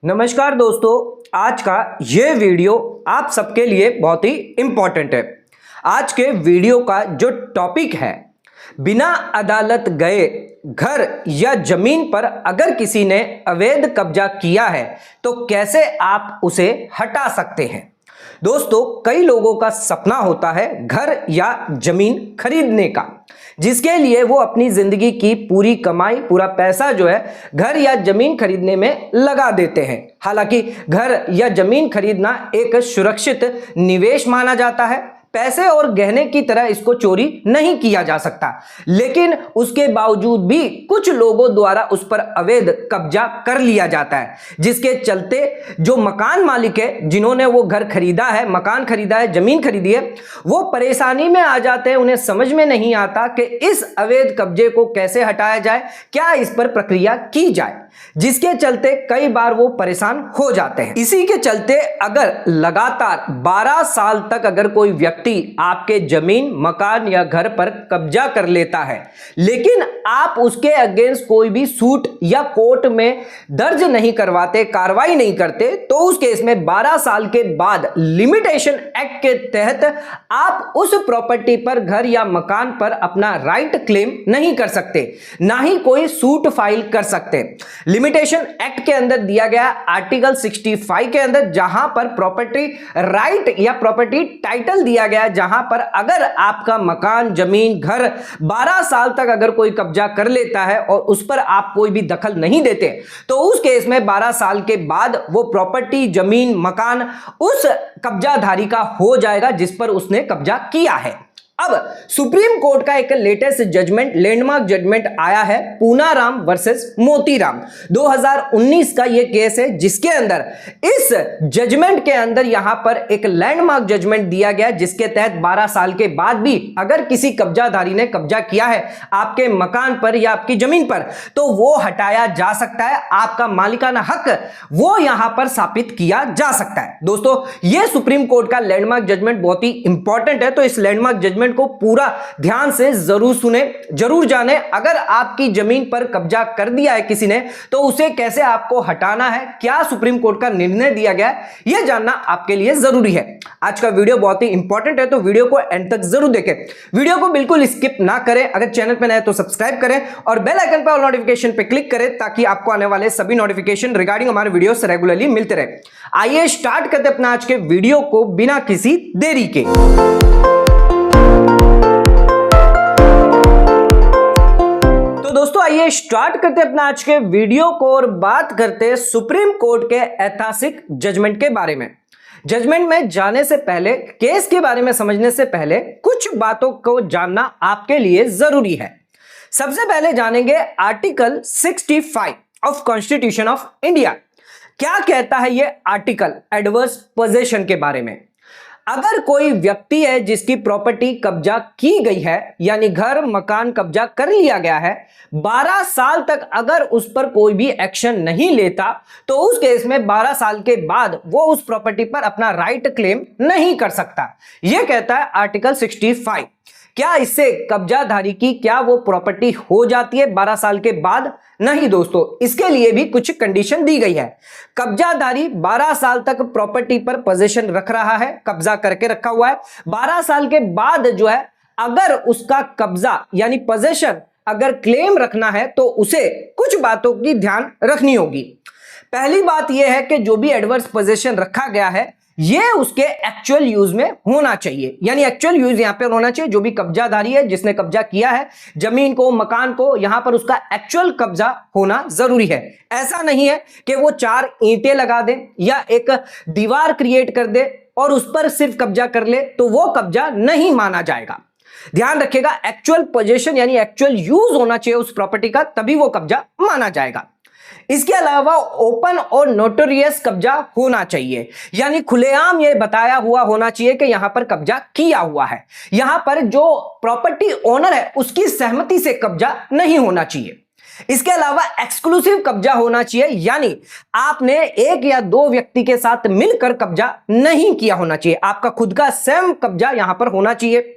नमस्कार दोस्तों, आज का ये वीडियो आप सबके लिए बहुत ही इम्पोर्टेंट है। आज के वीडियो का जो टॉपिक है, बिना अदालत गए घर या जमीन पर अगर किसी ने अवैध कब्जा किया है तो कैसे आप उसे हटा सकते हैं। दोस्तों, कई लोगों का सपना होता है घर या जमीन खरीदने का, जिसके लिए वो अपनी जिंदगी की पूरी कमाई, पूरा पैसा जो है घर या जमीन खरीदने में लगा देते हैं। हालांकि घर या जमीन खरीदना एक सुरक्षित निवेश माना जाता है। पैसे और गहने की तरह इसको चोरी नहीं किया जा सकता, लेकिन उसके बावजूद भी कुछ लोगों द्वारा उस पर अवैध कब्जा कर लिया जाता है, जिसके चलते जो मकान मालिक है, जिन्होंने वो घर खरीदा है, मकान खरीदा है, जमीन खरीदी है, वो परेशानी में आ जाते हैं। उन्हें समझ में नहीं आता कि इस अवैध कब्जे को कैसे हटाया जाए, क्या इस पर प्रक्रिया की जाए, जिसके चलते कई बार वो परेशान हो जाते हैं। इसी के चलते अगर लगातार 12 साल तक अगर कोई व्यक्ति आपके जमीन, मकान या घर पर कब्जा कर लेता है, लेकिन आप उसके अगेंस्ट कोई भी सूट या कोर्ट में दर्ज नहीं करवाते, कार्रवाई नहीं करते, तो उस केस में 12 साल के बाद लिमिटेशन एक्ट के तहत आप उस प्रॉपर्टी पर, घर या मकान पर अपना राइट क्लेम नहीं कर सकते, ना ही कोई सूट फाइल कर सकते। लिमिटेशन एक्ट के अंदर दिया गया आर्टिकल 65 के अंदर, जहां पर प्रॉपर्टी राइट या प्रॉपर्टी टाइटल दिया गया, जहां पर अगर आपका मकान, जमीन, घर 12 साल तक अगर कोई कब्जा कर लेता है और उस पर आप कोई भी दखल नहीं देते, तो उस केस में 12 साल के बाद वो प्रॉपर्टी, जमीन, मकान उस कब्जाधारी का हो जाएगा जिस पर उसने कब्जा किया है। अब सुप्रीम कोर्ट का एक लेटेस्ट जजमेंट, लैंडमार्क जजमेंट आया है, पूनाराम वर्सेस मोतीराम 2019 का यह केस है, जिसके अंदर इस जजमेंट के अंदर यहां पर एक लैंडमार्क जजमेंट दिया गया, जिसके तहत 12 साल के बाद भी अगर किसी कब्जाधारी ने कब्जा किया है आपके मकान पर या आपकी जमीन पर, तो वो हटाया जा सकता है। आपका मालिकाना हक वो यहां पर स्थापित किया जा सकता है। दोस्तों, यह सुप्रीम कोर्ट का लैंडमार्क जजमेंट बहुत ही इंपॉर्टेंट है, तो इस लैंडमार्क जजमेंट को पूरा ध्यान से जरूर सुने, जरूर जाने। अगर आपकी जमीन पर कब्जा कर दिया है किसी ने, तो उसे कैसे आपको हटाना है, क्या सुप्रीम कोर्ट का निर्णय दिया गया है, यह जानना आपके लिए जरूरी है। आज का वीडियो बहुत ही इंपॉर्टेंट है, तो वीडियो को एंड तक जरूर देखें। वीडियो को बिल्कुल स्किप ना करें। अगर चैनल पर नए हैं तो सब्सक्राइब करें और बेल आइकन पर ऑल नोटिफिकेशन पर क्लिक करें, ताकि आपको आने वाले सभी नोटिफिकेशन रिगार्डिंग हमारे वीडियो से रेगुलरली मिलते रहे। आइए स्टार्ट करते अपना आज के वीडियो को बिना किसी देरी के। दोस्तों, आइए स्टार्ट करते अपना आज के वीडियो को और बात करते सुप्रीम कोर्ट के ऐतिहासिक जजमेंट के बारे में। जजमेंट में जाने से पहले, केस के बारे में समझने से पहले कुछ बातों को जानना आपके लिए जरूरी है। सबसे पहले जानेंगे article 65 of constitution of India. क्या कहता है यह आर्टिकल एडवर्स पोजेशन के बारे में। अगर कोई व्यक्ति है जिसकी प्रॉपर्टी कब्जा की गई है, यानी घर, मकान कब्जा कर लिया गया है, 12 साल तक अगर उस पर कोई भी एक्शन नहीं लेता, तो उस केस में 12 साल के बाद वो उस प्रॉपर्टी पर अपना राइट क्लेम नहीं कर सकता। यह कहता है आर्टिकल 65। क्या इससे कब्जाधारी की क्या वो प्रॉपर्टी हो जाती है 12 साल के बाद? नहीं दोस्तों, इसके लिए भी कुछ कंडीशन दी गई है। कब्जाधारी 12 साल तक प्रॉपर्टी पर पोजीशन रख रहा है, कब्जा करके रखा हुआ है। 12 साल के बाद जो है, अगर उसका कब्जा यानी पोजीशन अगर क्लेम रखना है, तो उसे कुछ बातों की ध्यान रखनी होगी। पहली बात यह है कि जो भी एडवर्स पोजीशन रखा गया है, ये उसके एक्चुअल यूज में होना चाहिए, यानी एक्चुअल यूज यहां पर होना चाहिए। जो भी कब्जाधारी है, जिसने कब्जा किया है जमीन को, मकान को, यहां पर उसका एक्चुअल कब्जा होना जरूरी है। ऐसा नहीं है कि वो 4 ईंटें लगा दे या एक दीवार क्रिएट कर दे और उस पर सिर्फ कब्जा कर ले, तो वो कब्जा नहीं माना जाएगा। ध्यान रखिएगा, एक्चुअल पोजीशन यानी एक्चुअल यूज होना चाहिए उस प्रॉपर्टी का, तभी वो कब्जा माना जाएगा। इसके अलावा ओपन और नोटोरियस कब्जा होना चाहिए, यानी खुलेआम यह बताया हुआ होना चाहिए कि यहां पर कब्जा किया हुआ है। यहां पर जो प्रॉपर्टी ओनर है उसकी सहमति से कब्जा नहीं होना चाहिए। इसके अलावा एक्सक्लूसिव कब्जा होना चाहिए, यानी आपने एक या 2 व्यक्ति के साथ मिलकर कब्जा नहीं किया होना चाहिए। आपका खुद का स्वयं कब्जा यहां पर होना चाहिए।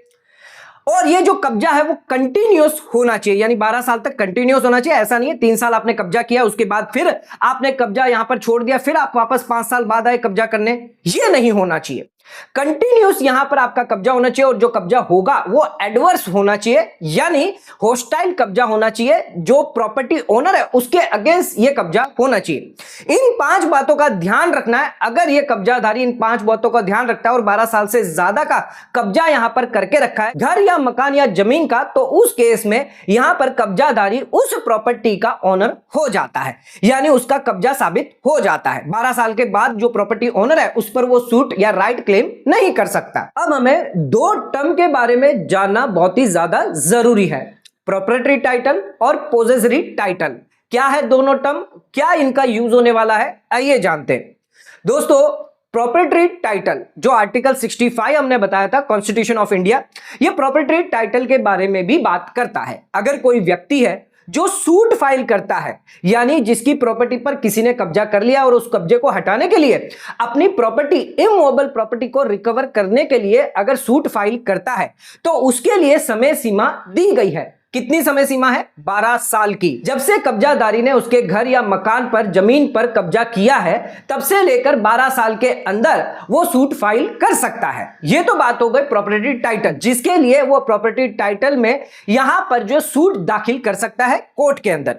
और ये जो कब्जा है वो कंटिन्यूअस होना चाहिए, यानी 12 साल तक कंटिन्यूअस होना चाहिए। ऐसा नहीं है 3 साल आपने कब्जा किया उसके बाद फिर आपने कब्जा यहां पर छोड़ दिया, फिर आप वापस 5 साल बाद आए कब्जा करने, ये नहीं होना चाहिए। कंटिन्यूअस यहां पर आपका कब्जा होना चाहिए, और जो कब्जा होगा वो एडवर्स होना चाहिए, यानी होस्टाइल कब्जा होना चाहिए। जो प्रॉपर्टी ओनर है उसके अगेंस्ट ये कब्जा होना चाहिए। इन 5 बातों का ध्यान रखना है। अगर ये कब्जाधारी इन 5 बातों का ध्यान रखता है और 12 साल से ज्यादा का कब्जा यहां पर करके रखा है, घर या मकान या जमीन का, तो उस केस में यहां पर कब्जाधारी उस प्रॉपर्टी का ओनर हो जाता है, यानी उसका कब्जा साबित हो जाता है। 12 साल के बाद जो प्रॉपर्टी ओनर है उस पर वो सूट या राइट क्लेम नहीं कर सकता। अब हमें 2 टर्म के बारे में जानना बहुत ही ज्यादा जरूरी है, प्रॉपर्टी टाइटल और पोजेसरी टाइटल। क्या है दोनों टर्म, क्या इनका यूज होने वाला है, आइए जानते हैं। दोस्तों, प्रॉपर्टी टाइटल जो आर्टिकल 65 हमने बताया था कॉन्स्टिट्यूशन ऑफ इंडिया, यह प्रॉपर्टी टाइटल के बारे में भी बात करता है। अगर कोई व्यक्ति है जो सूट फाइल करता है, यानी जिसकी प्रॉपर्टी पर किसी ने कब्जा कर लिया और उस कब्जे को हटाने के लिए, अपनी प्रॉपर्टी इमूवेबल प्रॉपर्टी को रिकवर करने के लिए अगर सूट फाइल करता है, तो उसके लिए समय सीमा दी गई है। कितनी समय सीमा है? 12 साल की। जब से कब्जादारी ने उसके घर या मकान पर, जमीन पर कब्जा किया है, तब से लेकर 12 साल के अंदर वो सूट फाइल कर सकता है। ये तो बात हो गई प्रॉपर्टी टाइटल, जिसके लिए वो प्रॉपर्टी टाइटल में यहां पर जो सूट दाखिल कर सकता है कोर्ट के अंदर।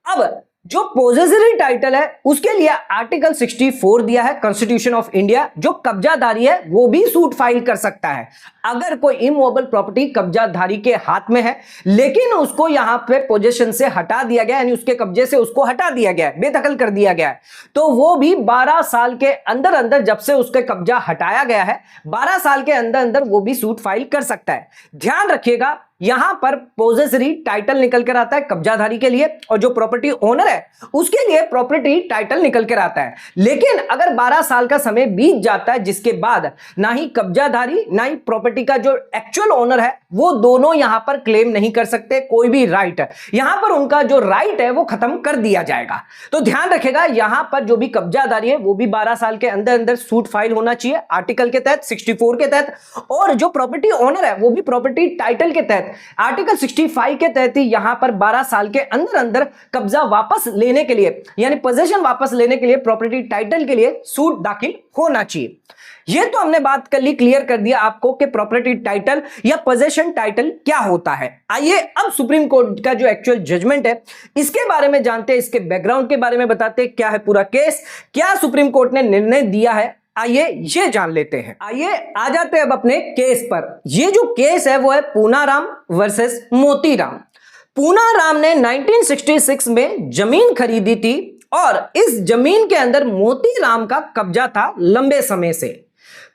अब जो पोजेसरी टाइटल है उसके लिए आर्टिकल 64 दिया है कॉन्स्टिट्यूशन ऑफ इंडिया। जो कब्जाधारी है वो भी सूट फाइल कर सकता है। अगर कोई इमूवेबल प्रॉपर्टी कब्जाधारी के हाथ में है, लेकिन उसको यहां पे पोजीशन से हटा दिया गया, यानी उसके कब्जे से उसको हटा दिया गया है, बेदखल कर दिया गया है, तो वो भी 12 साल के अंदर अंदर, जब से उसके कब्जा हटाया गया है, 12 साल के अंदर अंदर वो भी सूट फाइल कर सकता है। ध्यान रखिएगा, यहां पर पोजेसरी टाइटल निकल कर आता है कब्जाधारी के लिए, और जो प्रॉपर्टी ओनर है उसके लिए प्रॉपर्टी टाइटल निकल कर आता है। लेकिन अगर 12 साल का समय बीत जाता है, जिसके बाद ना ही कब्जाधारी ना ही प्रॉपर्टी का जो एक्चुअल ओनर है, वो दोनों यहां पर क्लेम नहीं कर सकते कोई भी राइट। यहां पर उनका जो राइट है वो खत्म कर दिया जाएगा। तो ध्यान रखेगा, यहां पर जो भी कब्जाधारी है वो भी 12 साल के अंदर अंदर सूट फाइल होना चाहिए आर्टिकल के तहत, 64 के तहत, और जो प्रॉपर्टी ओनर है वो भी प्रॉपर्टी टाइटल के तहत, आर्टिकल 65 के तहत ही यहां पर 12 साल के अंदर अंदर कब्जा वापस लेने के लिए, यानी पोजीशन वापस लेने के लिए, प्रॉपर्टी टाइटल के लिए सूट दाखिल होना चाहिए। यह तो हमने बात कर ली, क्लियर कर दिया आपको कि प्रॉपर्टी टाइटल या पोजीशन टाइटल क्या होता है। आइए अब सुप्रीम कोर्ट का जो एक्चुअल जजमेंट है इसके बारे में जानते हैं, इसके बैकग्राउंड के बारे में बताते हैं, क्या है पूरा केस, क्या सुप्रीम कोर्ट ने निर्णय दिया है, आइए ये जान लेते हैं। आइए आ जाते हैं अब अपने केस पर। ये जो केस है वो है पूनाराम वर्सेस मोतीराम। पूनाराम ने 1966 में जमीन खरीदी थी, और इस जमीन के अंदर मोतीराम का कब्जा था लंबे समय से।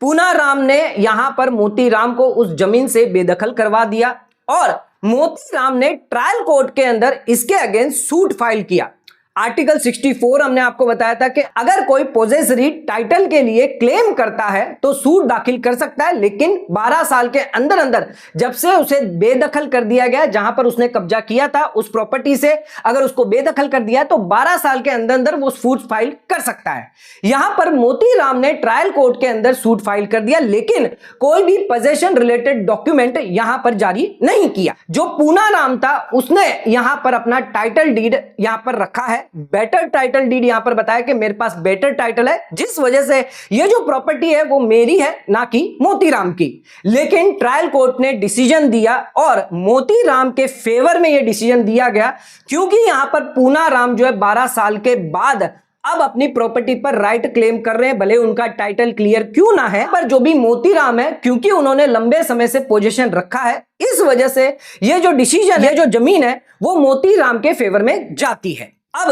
पूनाराम ने यहां पर मोतीराम को उस जमीन से बेदखल करवा दिया, और मोतीराम ने ट्रायल कोर्ट के अंदर इसके अगेंस्ट सूट फाइल किया। आर्टिकल 64 हमने आपको बताया था कि अगर कोई पोजेसरी टाइटल के लिए क्लेम करता है तो सूट दाखिल कर सकता है, लेकिन 12 साल के अंदर अंदर जब से उसे बेदखल कर दिया गया, जहां पर उसने कब्जा किया था उस प्रॉपर्टी से, अगर उसको बेदखल कर दिया तो 12 साल के अंदर अंदर वो सूट फाइल कर सकता है। यहां पर मोतीराम ने ट्रायल कोर्ट के अंदर सूट फाइल कर दिया, लेकिन कोई भी पोजेशन रिलेटेड डॉक्यूमेंट यहां पर जारी नहीं किया। जो पूनाराम था उसने यहां पर अपना टाइटल डीड यहां पर रखा है, बेटर टाइटल डीड यहां पर बताया कि मेरे पास बेटर टाइटल है, जिस वजह से ये जो प्रॉपर्टी है वो मेरी है, ना कि मोतीराम की। लेकिन ट्रायल कोर्ट ने डिसीजन दिया और मोतीराम के फेवर में ये डिसीजन दिया गया, क्योंकि यहां पर पूनाराम जो है 12 साल के बाद अब अपनी प्रॉपर्टी पर राइट क्लेम कर रहे हैं, भले उनका टाइटल क्लियर क्यों ना है, पर जो भी मोतीराम है, क्योंकि उन्होंने लंबे समय से पोजीशन रखा है, इस वजह से ये जो डिसीजन है, जो जमीन है, वो मोतीराम के फेवर में जाती है। अब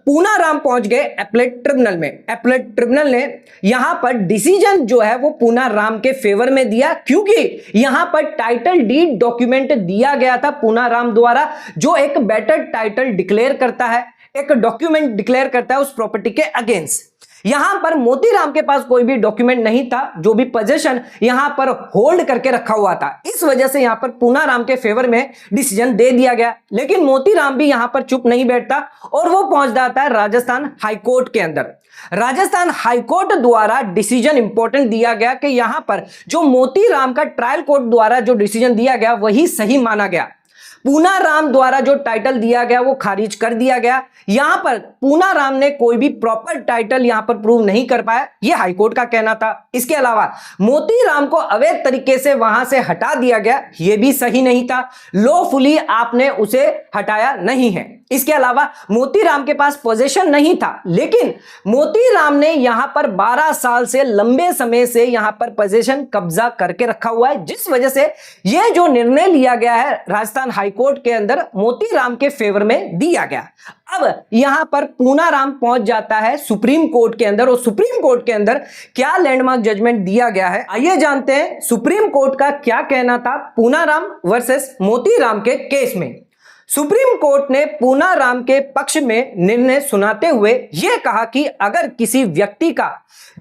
पूनाराम पहुंच गए एपलेट ट्रिब्यूनल में। एपलेट ट्रिब्यूनल ने यहां पर डिसीजन जो है वो पूनाराम के फेवर में दिया, क्योंकि यहां पर टाइटल डीड डॉक्यूमेंट दिया गया था पूनाराम द्वारा, जो एक बेटर टाइटल डिक्लेयर करता है, एक डॉक्यूमेंट डिक्लेयर करता है उस प्रॉपर्टी के अगेंस्ट। यहां पर मोतीराम के पास कोई भी डॉक्यूमेंट नहीं था, जो भी पोजीशन यहां पर होल्ड करके रखा हुआ था, इस वजह से यहां पर पूनाराम के फेवर में डिसीजन दे दिया गया। लेकिन मोतीराम भी यहां पर चुप नहीं बैठता और वो पहुंच जाता है राजस्थान हाईकोर्ट के अंदर। राजस्थान हाईकोर्ट द्वारा डिसीजन इंपॉर्टेंट दिया गया कि यहां पर जो मोतीराम का ट्रायल कोर्ट द्वारा जो डिसीजन दिया गया वही सही माना गया। पूनाराम द्वारा जो टाइटल दिया गया वो खारिज कर दिया गया। यहां पर पूनाराम ने कोई भी प्रॉपर टाइटल यहां पर प्रूव नहीं कर पाया, यह हाईकोर्ट का कहना था। इसके अलावा मोतीराम को अवैध तरीके से वहां से हटा दिया गया, यह भी सही नहीं था, लॉफुली आपने उसे हटाया नहीं है। इसके अलावा मोतीराम के पास पोजीशन नहीं था, लेकिन मोतीराम ने यहां पर 12 साल से लंबे समय से यहां पर पोजीशन कब्जा करके रखा हुआ है, जिस वजह से यह जो निर्णय लिया गया है राजस्थान हाईकोर्ट के अंदर मोतीराम के फेवर में दिया गया। अब यहां पर पूनाराम पहुंच जाता है सुप्रीम कोर्ट के अंदर, और सुप्रीम कोर्ट के अंदर क्या लैंडमार्क जजमेंट दिया गया है, आइए जानते हैं सुप्रीम कोर्ट का क्या कहना था पूनाराम वर्सेस मोतीराम के केस में। सुप्रीम कोर्ट ने पूनाराम के पक्ष में निर्णय सुनाते हुए यह कहा कि अगर किसी व्यक्ति का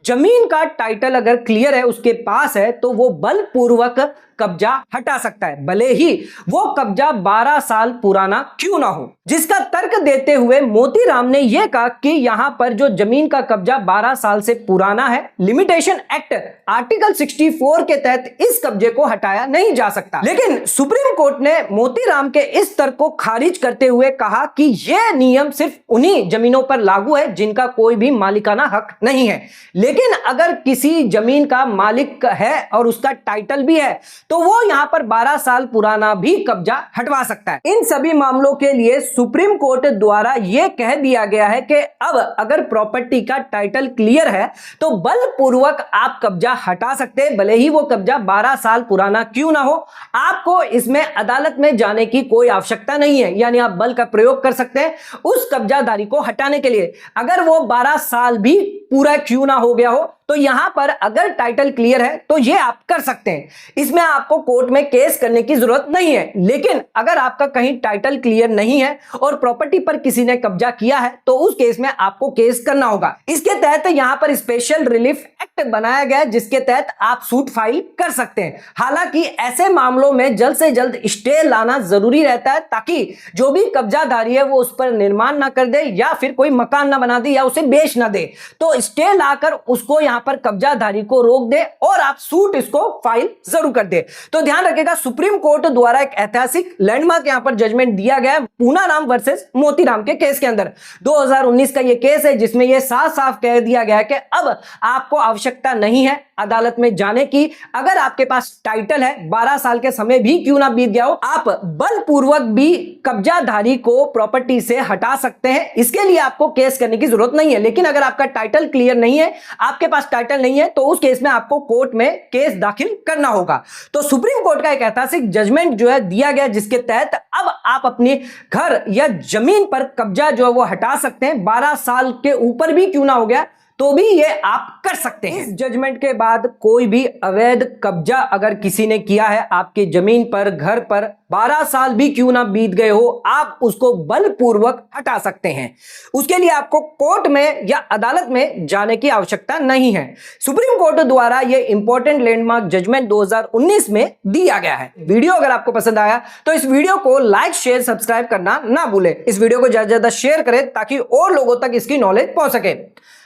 जमीन का टाइटल अगर क्लियर है, उसके पास है, तो वो बलपूर्वक कब्जा हटा सकता है, भले ही वो कब्जा 12 साल पुराना क्यों ना हो। जिसका तर्क देते हुए मोतीराम ने यह कहा कि यहां पर जो जमीन का कब्जा 12 साल से पुराना है, लिमिटेशन एक्ट आर्टिकल 64 के तहत इस कब्जे को हटाया नहीं जा सकता। लेकिन सुप्रीम कोर्ट ने मोतीराम के इस तर्क को खारिज करते हुए कहा कि यह नियम सिर्फ उन्हीं जमीनों पर लागू है जिनका कोई भी मालिकाना हक नहीं है, लेकिन अगर किसी जमीन का मालिक है और उसका टाइटल भी है तो वो यहां पर 12 साल पुराना भी कब्जा हटवा सकता है। इन सभी मामलों के लिए सुप्रीम कोर्ट द्वारा यह कह दिया गया है कि अब अगर प्रॉपर्टी का टाइटल क्लियर है तो बलपूर्वक आप कब्जा हटा सकते हैं, भले ही वो कब्जा 12 साल पुराना क्यों ना हो। आपको इसमें अदालत में जाने की कोई आवश्यकता नहीं है, यानी आप बल का प्रयोग कर सकते हैं उस कब्जाधारी को हटाने के लिए। अगर वो 12 साल भी पूरा क्यों ना हो गया हो, तो यहां पर अगर टाइटल क्लियर है तो ये आप कर सकते हैं, इसमें आपको कोर्ट में केस करने की जरूरत नहीं है। लेकिन अगर आपका कहीं टाइटल क्लियर नहीं है और प्रॉपर्टी पर किसी ने कब्जा किया है तो उस केस में आपको केस करना होगा। इसके तहत यहां पर स्पेशल रिलीफ एक्ट बनाया गया है, जिसके तहत आप सूट फाइल कर सकते हैं। हालांकि ऐसे मामलों में जल्द से जल्द स्टे लाना जरूरी रहता है, ताकि जो भी कब्जाधारी है वो उस पर निर्माण ना कर दे या फिर कोई मकान ना बना दे या उसे बेच ना दे। तो स्टे लाकर उसको यहां पर कब्जाधारी को रोक दे और आप सूट इसको फाइल जरूर कर दे। तो ध्यान रखिएगा, सुप्रीम कोर्ट द्वारा एक ऐतिहासिक लैंडमार्क यहां पर जजमेंट दिया गया है पूनाराम वर्सेस मोतीराम के केस के अंदर। 2019 का यह केस है जिसमें यह साफ साफ कह दिया गया है कि अब आपको आवश्यकता नहीं है अदालत में जाने की। अगर आपके पास टाइटल है, 12 साल के समय भी क्यों ना बीत गया हो, आप बलपूर्वक भी कब्जाधारी को प्रॉपर्टी से हटा सकते हैं। इसके लिए आपको केस करने की जरूरत नहीं है। लेकिन अगर आपका टाइटल क्लियर नहीं है, आपके पास टाइटल नहीं है, तो उस केस में आपको कोर्ट में केस दाखिल करना होगा। तो सुप्रीम कोर्ट का एक ऐतिहासिक जजमेंट जो है दिया गया, जिसके तहत अब आप अपने घर या जमीन पर कब्जा जो है वो हटा सकते हैं। 12 साल के ऊपर भी क्यों ना हो गया तो भी ये आप कर सकते हैं। इस जजमेंट के बाद कोई भी अवैध कब्जा अगर किसी ने किया है आपके जमीन पर, घर पर, 12 साल भी क्यों ना बीत गए हो, आप उसको बलपूर्वक हटा सकते हैं। उसके लिए आपको कोर्ट में या अदालत में जाने की आवश्यकता नहीं है। सुप्रीम कोर्ट द्वारा यह इंपॉर्टेंट लैंडमार्क जजमेंट 2019 में दिया गया है। वीडियो अगर आपको पसंद आया तो इस वीडियो को लाइक, शेयर, सब्सक्राइब करना ना भूलें। इस वीडियो को ज्यादा से ज्यादा शेयर करें ताकि और लोगों तक इसकी नॉलेज पहुंच सके।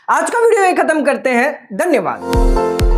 आज का वीडियो यहीं खत्म करते हैं। धन्यवाद।